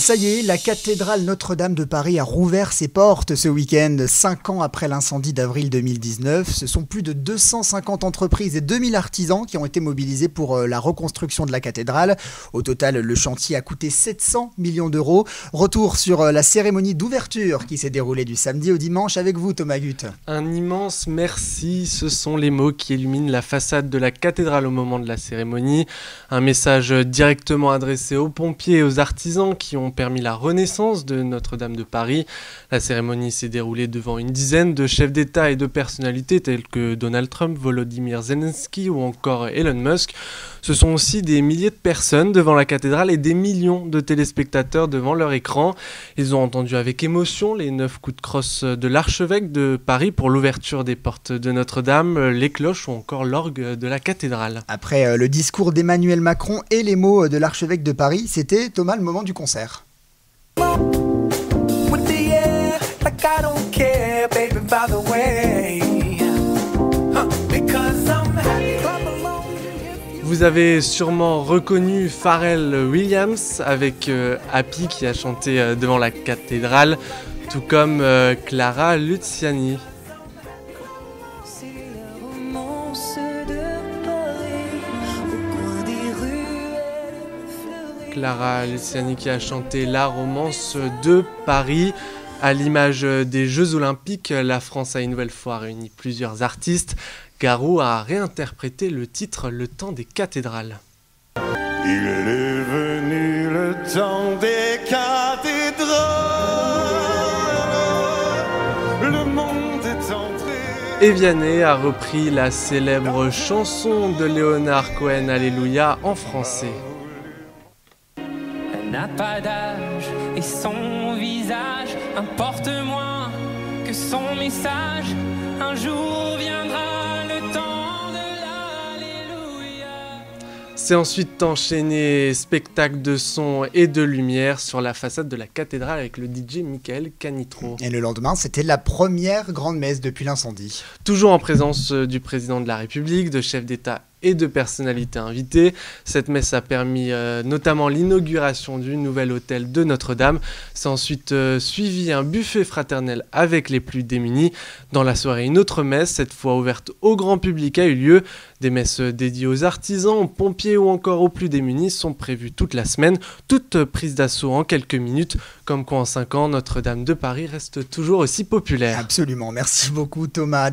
Ça y est, la cathédrale Notre-Dame de Paris a rouvert ses portes ce week-end, 5 ans après l'incendie d'avril 2019. Ce sont plus de 250 entreprises et 2000 artisans qui ont été mobilisés pour la reconstruction de la cathédrale. Au total, le chantier a coûté 700 millions d'euros. Retour sur la cérémonie d'ouverture qui s'est déroulée du samedi au dimanche avec vous, Thomas Gut. Un immense merci, ce sont les mots qui illuminent la façade de la cathédrale au moment de la cérémonie. Un message directement adressé aux pompiers et aux artisans qui ont permis la renaissance de Notre-Dame de Paris. La cérémonie s'est déroulée devant une dizaine de chefs d'État et de personnalités tels que Donald Trump, Volodymyr Zelensky ou encore Elon Musk. Ce sont aussi des milliers de personnes devant la cathédrale et des millions de téléspectateurs devant leur écran. Ils ont entendu avec émotion les 9 coups de crosse de l'archevêque de Paris pour l'ouverture des portes de Notre-Dame, les cloches ou encore l'orgue de la cathédrale. Après le discours d'Emmanuel Macron et les mots de l'archevêque de Paris, c'était, Thomas, le moment du concert. Vous avez sûrement reconnu Pharrell Williams avec Happy qui a chanté devant la cathédrale, tout comme Clara Luciani. Clara Luciani qui a chanté la romance de Paris. À l'image des Jeux Olympiques, la France a une nouvelle fois réuni plusieurs artistes. Garou a réinterprété le titre Le temps des cathédrales. Il est venu le temps des cathédrales, le monde est entré. Et Vianney a repris la célèbre chanson de Leonard Cohen, Alléluia, en français. Elle n'a pas d'âge et son visage importe moins que son message. Un jour viendra le temps de l'Alléluia. C'est ensuite enchaîné spectacle de son et de lumière sur la façade de la cathédrale avec le DJ Michael Canitro. Et le lendemain, c'était la première grande messe depuis l'incendie. Toujours en présence du président de la République, de chefs d'État et de personnalités invitées. Cette messe a permis notamment l'inauguration du nouvel hôtel de Notre-Dame. C'est ensuite suivi un buffet fraternel avec les plus démunis. Dans la soirée, une autre messe, cette fois ouverte au grand public, a eu lieu. Des messes dédiées aux artisans, aux pompiers ou encore aux plus démunis sont prévues toute la semaine, toutes prises d'assaut en quelques minutes. Comme quoi en 5 ans, Notre-Dame de Paris reste toujours aussi populaire. Absolument, merci beaucoup Thomas.